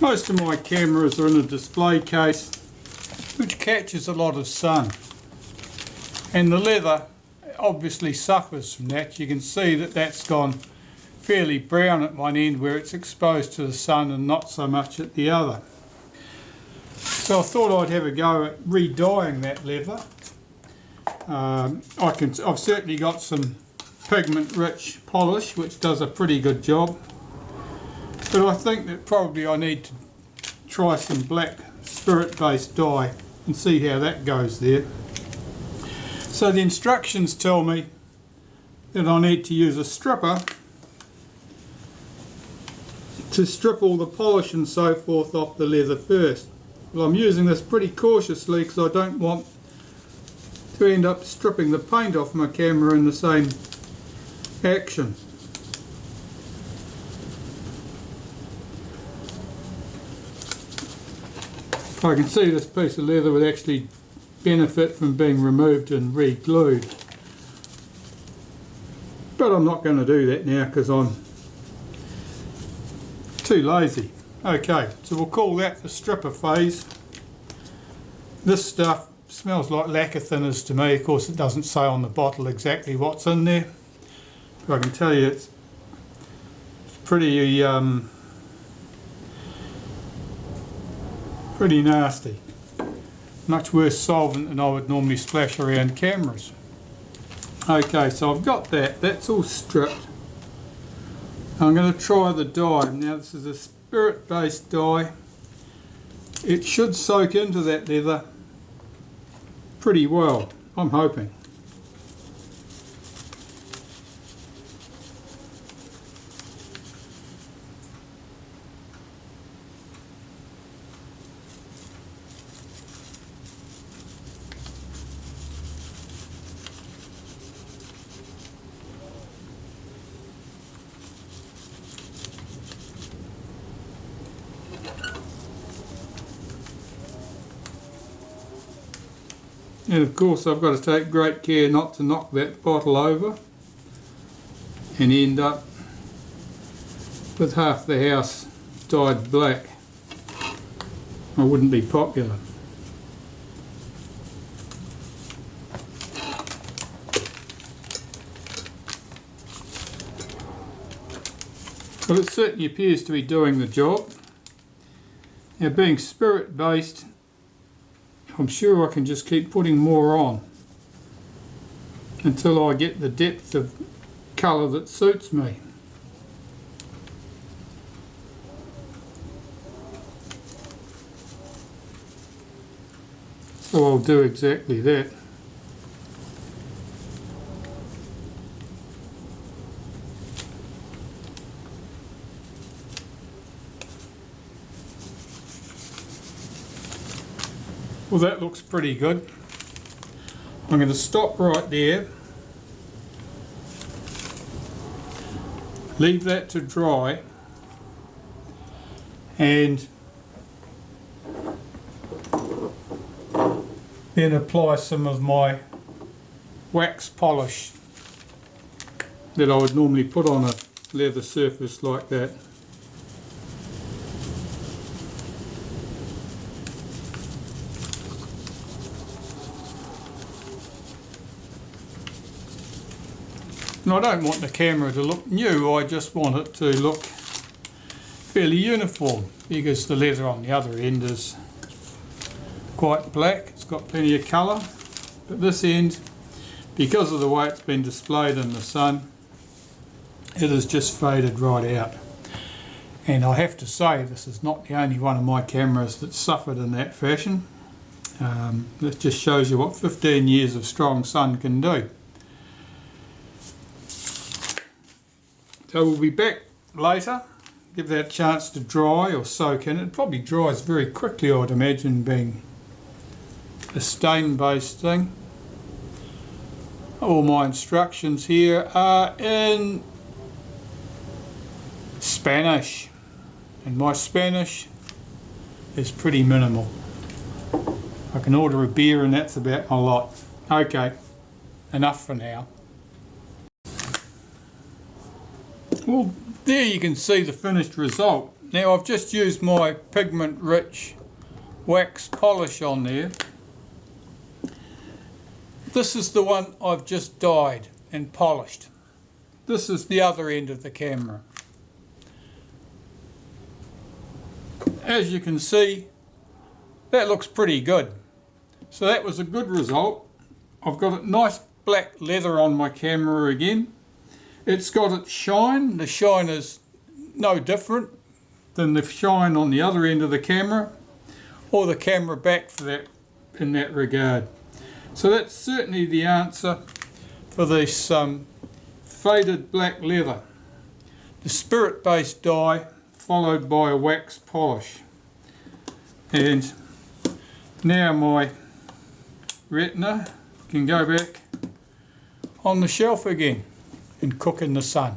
Most of my cameras are in a display case which catches a lot of sun, and the leather obviously suffers from that. You can see that that's gone fairly brown at one end where it's exposed to the sun and not so much at the other. So I thought I'd have a go at re-dyeing that leather. I've certainly got some pigment rich polish which does a pretty good job, but I think that probably I need to try some black spirit based dye and see how that goes there. So the instructions tell me that I need to use a stripper to strip all the polish and so forth off the leather first. Well, I'm using this pretty cautiously because I don't want to end up stripping the paint off my camera in the same action. I can see this piece of leather would actually benefit from being removed and re-glued, but I'm not going to do that now because I'm too lazy. Okay, so we'll call that the stripper phase. This stuff smells like lacquer thinners to me. Of course it doesn't say on the bottle exactly what's in there, but I can tell you it's pretty pretty nasty. Much worse solvent than I would normally splash around cameras. Okay, so I've got that. That's all stripped. I'm going to try the dye. Now this is a spirit based dye. It should soak into that leather pretty well, I'm hoping. And of course I've got to take great care not to knock that bottle over and end up with half the house dyed black. I wouldn't be popular. Well, it certainly appears to be doing the job. Now, being spirit based, I'm sure I can just keep putting more on until I get the depth of colour that suits me. So I'll do exactly that. Well, that looks pretty good. I'm going to stop right there, leave that to dry, and then apply some of my wax polish that I would normally put on a leather surface like that. And I don't want the camera to look new, I just want it to look fairly uniform, because the leather on the other end is quite black. It's got plenty of colour, but this end, because of the way it's been displayed in the sun, it has just faded right out. And I have to say, this is not the only one of my cameras that suffered in that fashion. This just shows you what 15 years of strong sun can do. So we'll be back later, give that a chance to dry or soak in. It probably dries very quickly, I would imagine, being a stain based thing. All my instructions here are in Spanish, and my Spanish is pretty minimal. I can order a beer and that's about my lot. Okay, enough for now. Well, there you can see the finished result. Now I've just used my pigment rich wax polish on there. This is the one I've just dyed and polished. This is the other end of the camera. As you can see, that looks pretty good. So that was a good result. I've got a nice black leather on my camera again. It's got its shine. The shine is no different than the shine on the other end of the camera, or the camera back for that, in that regard. So that's certainly the answer for this faded black leather. The spirit-based dye followed by a wax polish. And now my retina can go back on the shelf again and cook in the sun.